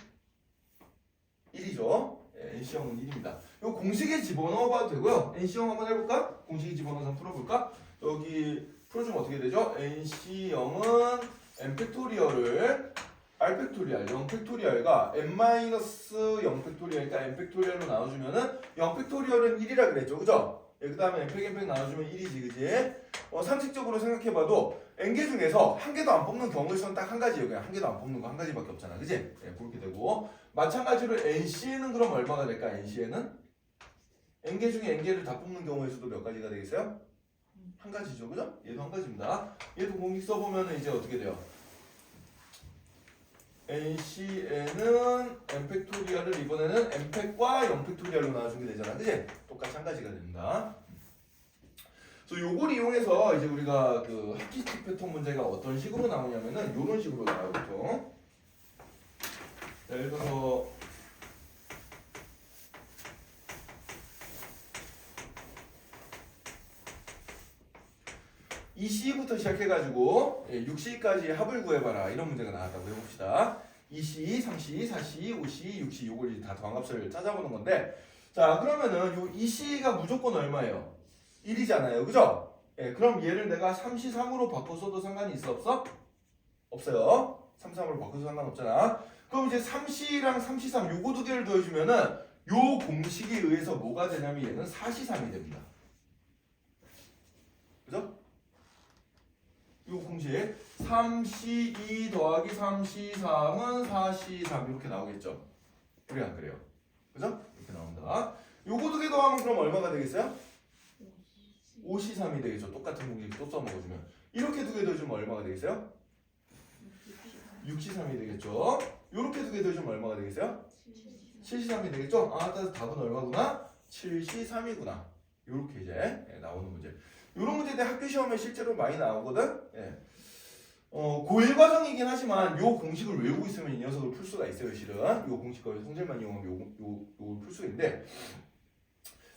1이죠. NC0은 1입니다. 요 공식에 집어넣어봐도 되고요. NC0 한번 해볼까? 공식에 집어넣어서 한번 풀어볼까? 여기 풀어주면 어떻게 되죠? NC0은 n 팩토리얼을 r 팩토리얼 0 팩토리얼과 n-0 팩토리얼이니까 n 팩토리얼로 나눠주면은 0 팩토리얼은 1이라 그랬죠, 그죠? 그 다음에 n팩 나눠주면 1이지, 그지? 상식적으로 생각해봐도 n개 중에서 한 개도 안 뽑는 경우의 수는 딱 한 가지예요. 그냥 한 개도 안 뽑는 거 한 가지밖에 없잖아, 그지? 그렇게 되고 마찬가지로 NC는 그럼 얼마가 될까? NC에는 n개 중에 n개를 다 뽑는 경우의 수도 몇 가지가 되겠어요? 한 가지죠, 그죠? 얘도 한 가지입니다. 얘도 공식 써보면 이제 어떻게 돼요? NC에는 n 팩토리얼을 이번에는 n 팩과 0 팩토리얼로 나눠주게 되잖아, 그지? 똑같이 한 가지가 됩니다. 그래서 요걸 이용해서 이제 우리가 그 함수식 패턴 문제가 어떤 식으로 나오냐면은 요런 식으로 나와요, 보통. 예를 들어서 이 C부터 시작해가지고 6C까지 합을 구해봐라 이런 문제가 나왔다고 해봅시다. 2C, 3C, 4C, 5C, 6C 요걸 이제 다 더함값을 찾아보는 건데 자 그러면은 요 2C가 무조건 얼마예요? 1이잖아요, 그죠? 그럼 얘를 내가 3C3으로 바꿔 써도 상관이 있어 없어? 없어요. 3C3으로 바꿔서 상관없잖아. 그럼 이제 3C랑 3C3 요거 두 개를 더해주면은 요 공식에 의해서 뭐가 되냐면 얘는 4C3이 됩니다. 그죠? 요 공식 3C2 더하기 3C3은 4C3 이렇게 나오겠죠? 그래요, 안 그래요? 그죠? 이렇게 나온다. 요거 두 개 더하면 그럼 얼마가 되겠어요? 5C3이 되겠죠. 똑같은 공식 또 써먹어주면 이렇게 두 개 더해주면 얼마가 되겠어요? 6C3이 되겠죠. 요렇게 두 개 더해주면 얼마가 되겠어요? 7C3이 되겠죠? 아, 따라서 답은 얼마구나? 7C3이구나. 요렇게 이제 나오는 문제. 요런 문제들 학교 시험에 실제로 많이 나오거든. 고1 과정이긴 하지만 요 공식을 외우고 있으면 이 녀석을 풀 수가 있어요, 실은. 요 공식과 성질만 이용하면 요걸 풀 수 있는데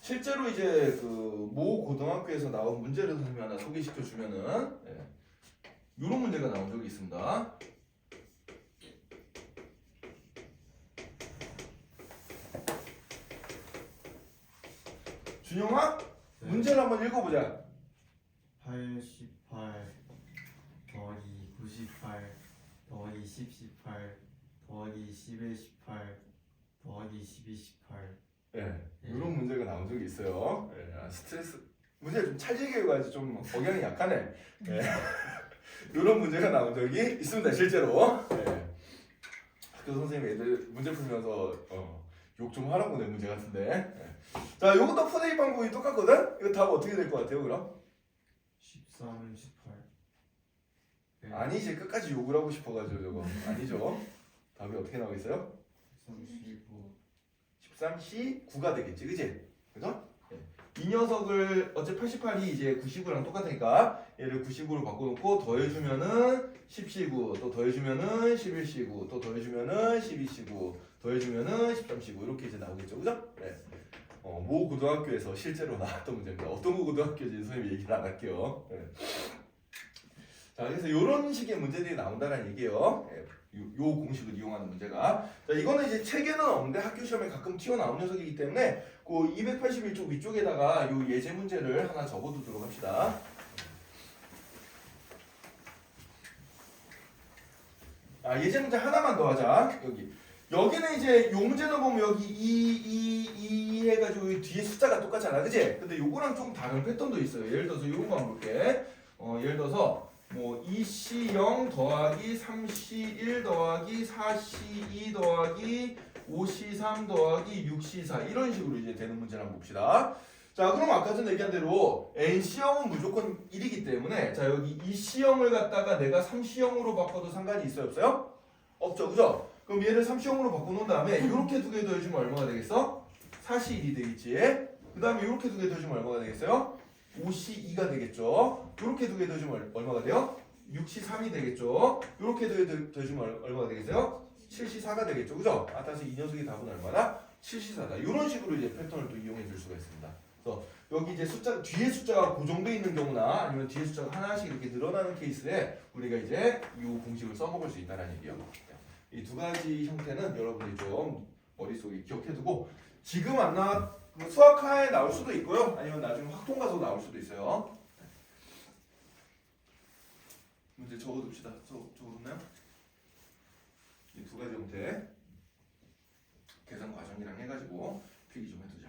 실제로 이제 그 모 고등학교에서 나온 문제를 선생님이 하나 소개시켜 주면은 요런 문제가 나온 적이 있습니다. 준영아, 문제를 한번 읽어보자. 88 더하기 98 더하기 10 18 더하기 10의 18 더하기 12 18 이런 문제가 나온 적이 있어요. 스트레스 문제 좀 찰지게 가지고 좀 억양이 약하네. 이런 문제가 나온 적이 있습니다, 실제로. 학교 선생님 애들 문제 풀면서 욕 좀 하라고 내 문제 같은데. 자, 요것도 푸는 방법이 똑같거든. 이거 답 어떻게 될 것 같아요, 그럼? 13 18 아니지, 끝까지 욕을 하고 싶어가지고 저거 아니죠. 답이 어떻게 나오겠어요? 35 13C 9가 되겠지, 그지? 그죠? 이 녀석을 어째 88이 이제 99랑 똑같으니까 얘를 99로 바꿔놓고 더해주면은 10C9 또 더해주면은 11C9 또 더해주면은 12C9 더해주면은 13C9 이렇게 이제 나오겠죠, 그죠? 모 고등학교에서 실제로 나왔던 문제입니다. 어떤 고등학교인지 선생님이 얘기를 안 할게요. 자, 그래서 이런 식의 문제들이 나온다는 얘기예요. 요 공식을 이용하는 문제가. 자, 이거는 이제 책에는 없는데 학교 시험에 가끔 튀어나온 녀석이기 때문에 그 281쪽 위쪽에다가 요 예제 문제를 하나 적어두도록 합시다. 예제 문제 하나만 더 하자. 여기는 이제 요 문제는 보면 여기 2 해가지고 이 뒤에 숫자가 똑같잖아, 그치? 근데 요거랑 좀 다른 패턴도 있어요. 예를 들어서 요런 거 한번 볼게. 예를 들어서 뭐 2C0 더하기 3C1 더하기 4C2 더하기 5C3 더하기 6C4 이런 식으로 이제 되는 문제를 한번 봅시다. 자, 그럼 아까 전에 얘기한 대로 NC형은 무조건 1이기 때문에 자, 여기 2C형을 갖다가 내가 3C형으로 바꿔도 상관이 있어요, 없어요? 없죠, 그죠? 그럼 얘를 3C형으로 바꿔놓은 다음에 이렇게 두 개 더해주면 얼마가 되겠어? 4C1이 되겠지? 그 다음에 이렇게 두 개 더해주면 얼마가 되겠어요? 52가 되겠죠. 이렇게 두 개 더해주면 얼마가 돼요? 63이 되겠죠. 이렇게 더해주면 얼마가 되겠어요? 74가 되겠죠. 그죠? 따라서 이 녀석의 답은 얼마다? 74다. 이런 식으로 이제 패턴을 또 이용해 줄 수가 있습니다. 그래서 여기 이제 숫자 뒤에 숫자가 고정되어 있는 경우나 아니면 뒤에 숫자가 하나씩 이렇게 늘어나는 케이스에 우리가 이제 이 공식을 써먹을 수 있다는 얘기예요. 이 두 가지 형태는 여러분들이 좀 머릿속에 기억해두고 지금 안 나왔 수학하에 나올 수도 있고요. 아니면 나중에 확통 가서 나올 수도 있어요. 문제 적어둡시다. 적어뒀나요? 이 두 가지 형태 계산 과정이랑 해가지고 필기 좀 해두자.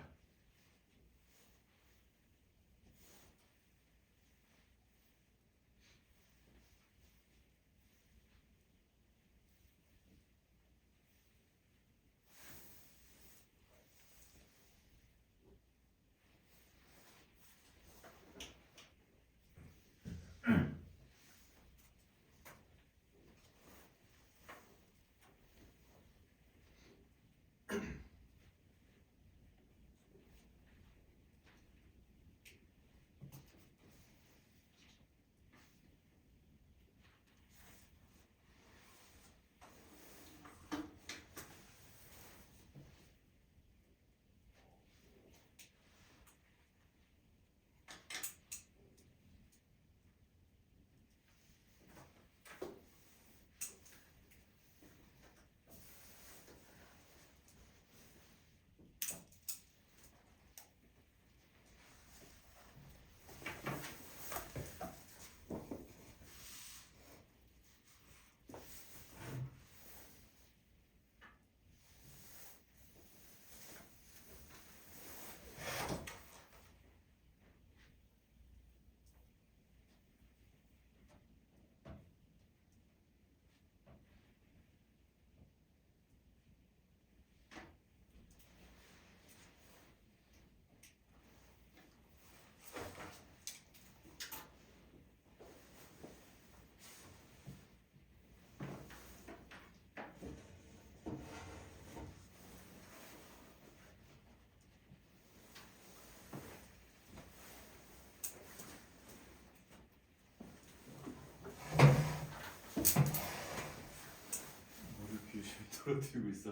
머리 이렇게 열심히 떨어뜨리고 있어.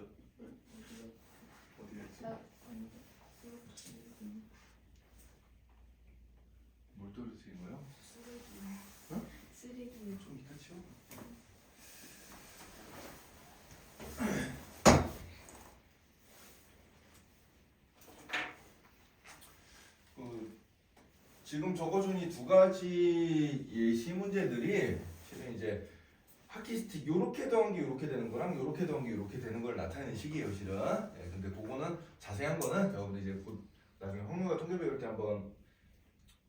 어디였지? 뭘 떨어뜨린 거예요? 쓰레기. 좀 이따 치워. 지금 적어준 이 두 가지 예시 문제들이 실은 이제 하키스틱 요렇게 더한 게 요렇게 되는 거랑 요렇게 더한 게 요렇게 되는 걸 나타내는 식이에요, 실은. 예, 근데 그거는 자세한 거는 여러분들 이제 곧 나중에 확률과 통계 배울 때 한번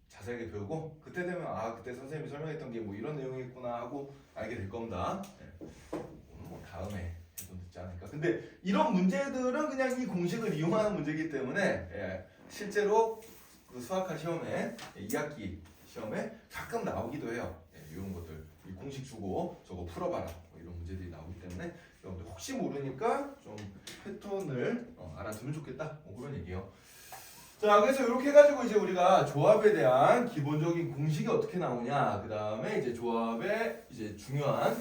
자세하게 배우고 그때 되면 그때 선생님이 설명했던 게 뭐 이런 내용이었구나 하고 알게 될 겁니다. 예. 뭐 다음에 해도 늦지 않을까. 근데 이런 문제들은 그냥 이 공식을 이용하는 문제이기 때문에 실제로 그 수학과 시험에 2학기 시험에 가끔 나오기도 해요. 이런 것들 이 공식 주고 저거 풀어봐라 뭐 이런 문제들이 나오기 때문에 여러분들 혹시 모르니까 좀 패턴을 알아두면 좋겠다 뭐 그런 얘기예요. 자, 그래서 이렇게 해가지고 이제 우리가 조합에 대한 기본적인 공식이 어떻게 나오냐, 그 다음에 이제 조합의 이제 중요한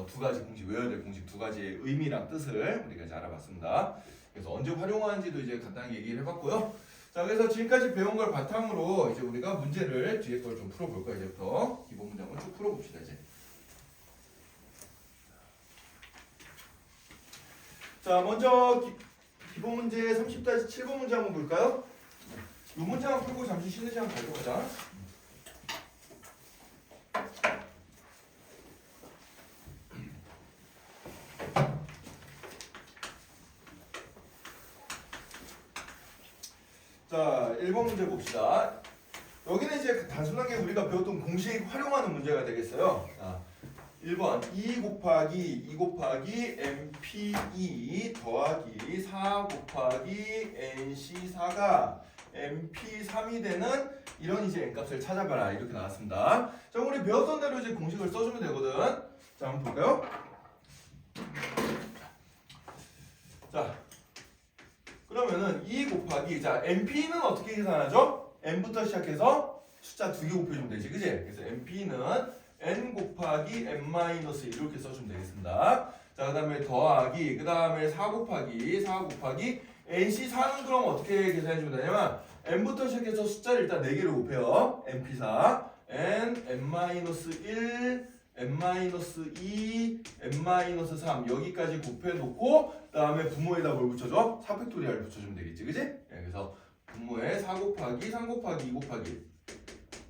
두 가지 공식, 외워야 될 공식 두 가지의 의미랑 뜻을 우리가 이제 알아봤습니다. 그래서 언제 활용하는지도 이제 간단히 얘기를 해봤고요. 자, 그래서 지금까지 배운 걸 바탕으로 이제 우리가 문제를 뒤에 걸 좀 풀어볼까요? 이제부터 기본 문장을 쭉 풀어봅시다 이제. 자, 먼저 기본 문제 30-7번 문제 한번 볼까요? 이 문장 풀고 잠시 쉬는 시간 가져보자. 자, 1번 문제 봅시다. 여기는 이제 단순하게 우리가 배웠던 공식 활용하는 문제가 되겠어요. 자, 1번 2 곱하기 MP2 더하기 4 곱하기 NC4가 MP3이 되는 이런 이제 n값을 찾아봐라 이렇게 나왔습니다. 자, 우리 배웠던 대로 이제 공식을 써주면 되거든. 자, 한번 볼까요? 자, 그러면 그러면은 2 곱하기 자 NP는 어떻게 계산하죠? n부터 시작해서 숫자 2개 곱해주면 되지, 그지? 그래서 NP는 n 곱하기 n-1 이렇게 써주면 되겠습니다. 자, 그 다음에 더하기, 그 다음에 4 곱하기 NC4는 그럼 어떻게 계산해주면 되냐면 n부터 시작해서 숫자를 일단 4개를 곱해요. np4, n-1, n-2, n-3 여기까지 곱해놓고 그 다음에 분모에다 뭘 붙여줘? 4팩토리얼 붙여주면 되겠지, 그지? 네, 그래서 분모에 4 곱하기 3 곱하기 2 곱하기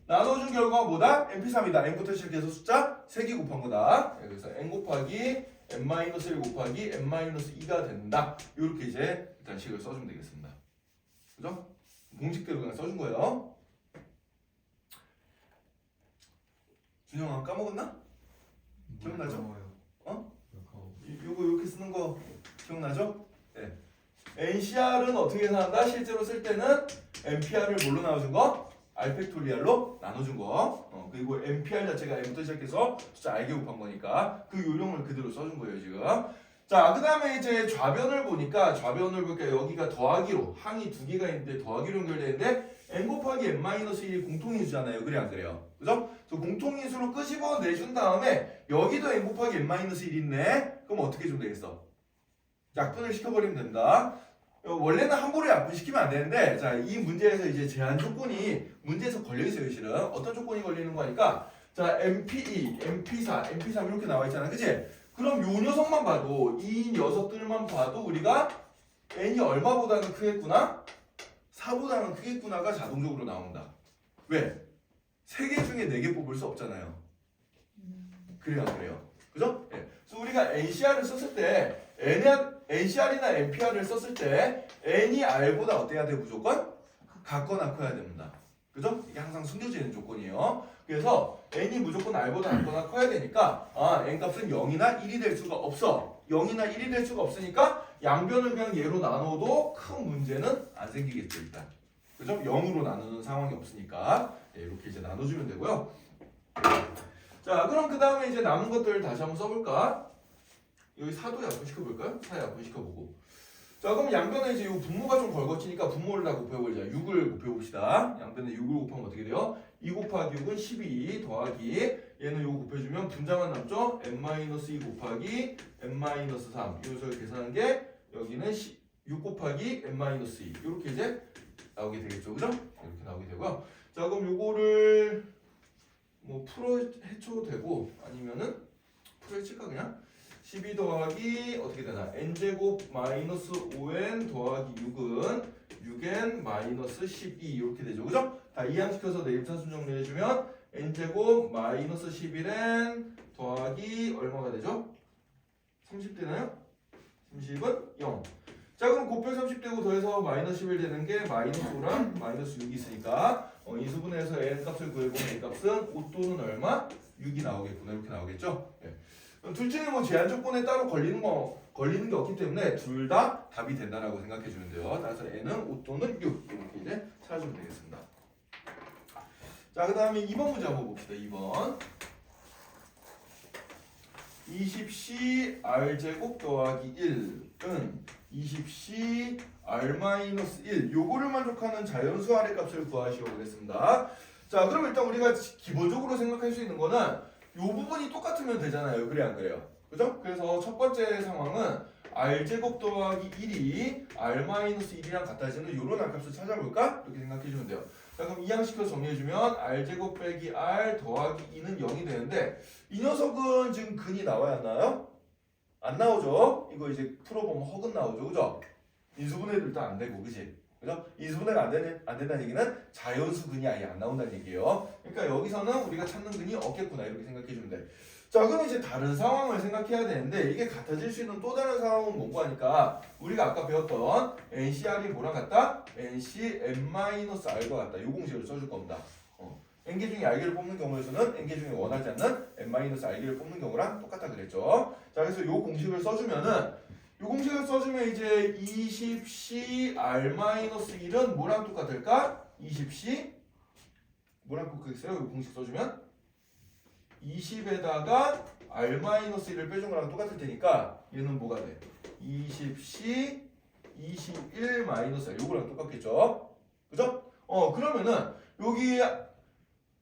나눠준 결과가 뭐다? np3이다. n부터 시작해서 숫자 3개 곱한 거다. 네, 그래서 n 곱하기 n-1 곱하기 n-2가 된다. 이렇게 이제 일단 식을 써주면 되겠습니다. 그죠? 공식대로 그냥 써준 거예요. 준영아 까먹었나? 기억나죠? 어? 요거 이렇게 쓰는 거 기억나죠? 네. NCR은 어떻게 계산한다? 실제로 쓸 때는 NPR을 뭘로 나눠준 거? R팩토리얼로 나눠준 거. 그리고 NPR 자체가 n부터 시작해서 숫자 R개 곱한 거니까 그 요령을 그대로 써준 거예요 지금. 자, 그 다음에 이제 좌변을 보니까 여기가 더하기로 항이 2개가 있는데 더하기로 연결되는데 n 곱하기 n-1이 공통인수잖아요. 그래 안 그래요? 그죠? 그래서 공통인수로 끄집어 내준 다음에 여기도 n 곱하기 n-1 있네. 그럼 어떻게 좀 되겠어? 약분을 시켜버리면 된다. 원래는 함부로 약분시키면 안 되는데 자, 이 문제에서 이제 제한 조건이 문제에서 걸려 있어요. 실은 어떤 조건이 걸리는 거니까 자, MP2, MP4, MP3 이렇게 나와 있잖아. 그치? 그럼 요 녀석만 봐도 이 녀석들만 봐도 우리가 n이 얼마보다는 크겠구나? 4보다는 크겠구나가 자동적으로 나온다. 왜? 3개 중에 4개 뽑을 수 없잖아요. 그래요, 안 그래요? 그죠? 예. 그래서 우리가 NCR을 썼을 때 NCR이나 NPR을 썼을 때 n이 r보다 어때야 돼? 무조건 같거나 커야 됩니다. 그죠? 이게 항상 숨겨지는 조건이에요. 그래서 n이 무조건 r보다 같거나 커야 되니까 n 값은 0이나 1이 될 수가 없어. 0이나 1이 될 수가 없으니까 양변을 그냥 얘로 나눠도 큰 문제는 안 생기겠죠 일단. 그죠? 0으로 나누는 상황이 없으니까 이렇게 이제 나눠주면 되고요. 자, 그럼 그 다음에 이제 남은 것들 다시 한번 써볼까? 여기 4도 약분시켜볼까요? 4 약분시켜보고. 자, 그럼 양변에 이제 이 분모가 좀 걸거치니까 분모를 다 곱해버리자. 6을 곱해봅시다. 양변에 6을 곱하면 어떻게 돼요? 2 곱하기 6은 12 더하기 얘는 요거 곱해주면 분자만 남죠? n-2 곱하기 n-3 이 녀석을 계산한 게 여기는 6 곱하기 n-2 이렇게 이제 나오게 되겠죠. 그죠? 이렇게 나오게 되고요. 자, 그럼 요거를 뭐 풀어 해쳐도 되고 아니면은 풀어 해칠까 그냥? 12 더하기 어떻게 되나? n제곱 마이너스 5n 더하기 6은 6n 마이너스 12 이렇게 되죠. 그죠? 다 이항시켜서 내림차순 정리해주면 n제곱 마이너스 11n 더하기 얼마가 되죠? 30 되나요? 30은 0. 자, 그럼 곱해 30되고 더해서 마이너스 11 되는 게 마이너스 5랑 마이너스 6이 있으니까 인수분해해서 n 값을 구해보면 n 값은 5 또는 얼마? 6이 나오겠구나. 이렇게 나오겠죠? 네. 둘 중에 뭐 제한 조건에 따로 걸리는 게 없기 때문에 둘 다 답이 된다라고 생각해 주면 돼요. 따라서 n은 5 또는 6 이렇게 이제 찾아주면 되겠습니다. 자, 그 다음에 2번 문제 한번 봅시다. 2번 20c r제곱 더하기 1은 20c r-1 요거를 만족하는 자연수 R의 값을 구하시오 보겠습니다. 자, 그럼 일단 우리가 기본적으로 생각할 수 있는 거는 요 부분이 똑같으면 되잖아요. 그래 안 그래요? 그죠? 그래서 첫 번째 상황은 r제곱 더하기 1이 r-1이랑 같아지는 요런 R값을 찾아볼까? 이렇게 생각해 주면 돼요. 자, 그럼 이항시켜서 정리해주면 r제곱 빼기 r 더하기 2는 0이 되는데 이 녀석은 지금 근이 나와야 안 나와요? 안 나오죠? 이거 이제 풀어보면 허근 나오죠. 그죠? 인수분해도 일단 안 되고, 그지? 그죠? 인수분해가 안 된다는 얘기는 자연수 근이 아예 안 나온다는 얘기예요. 그러니까 여기서는 우리가 찾는 근이 없겠구나. 이렇게 생각해주면 돼. 자, 그럼 이제 다른 상황을 생각해야 되는데 이게 같아질 수 있는 또 다른 상황은 뭔가 하니까 우리가 아까 배웠던 NCR이 뭐랑 같다? NC n-r과 같다. 이 공식을 써줄 겁니다. n개 중에 r개를 뽑는 경우에서는 n개 중에 원하지 않는 n-r개를 뽑는 경우랑 똑같다 그랬죠. 자, 그래서 이 공식을 써주면 이제 20c r-1은 뭐랑 똑같을까? 20c 뭐랑 똑같겠어요? 이 공식 써주면 20에다가 r-1을 빼준 거랑 똑같을 테니까 얘는 뭐가 돼? 20c 21 마이너스 R 요거랑 똑같겠죠? 그죠? 그러면은 여기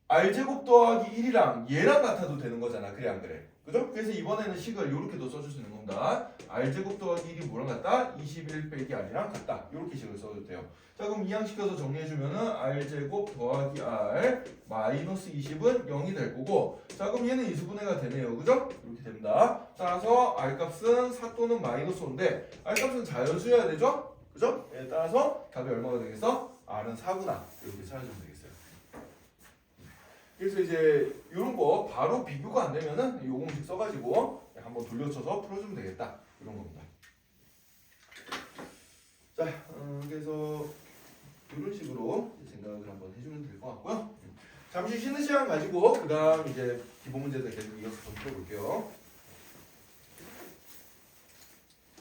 R제곱 더하기 1이랑 얘랑 같아도 되는 거잖아. 그래 안 그래? 그죠? 그래서 이번에는 식을 이렇게도 써줄 수 있는 겁니다. R제곱 더하기 1이 뭐랑 같다? 21 빼기 R이랑 같다. 이렇게 식을 써도 돼요. 자 그럼 이항시켜서 정리해주면은 R제곱 더하기 R 마이너스 20은 0이 될 거고 자 그럼 얘는 이수분해가 되네요. 그죠? 이렇게 됩니다. 따라서 R값은 4 또는 마이너스 5인데 R값은 자연수여야 되죠? 그죠? 예, 따라서 답이 얼마가 되겠어? R은 4구나. 이렇게 찾아주면 되겠어요. 그래서 이제 이런 거 바로 비교가 안 되면은 이 공식 써가지고 한번 돌려쳐서 풀어주면 되겠다. 이런 겁니다. 자, 그래서 이런 식으로 생각을 한번 해주면 될 것 같고요. 잠시 쉬는 시간 가지고 그 다음 이제 기본 문제들 계속 이어서 좀 풀어볼게요.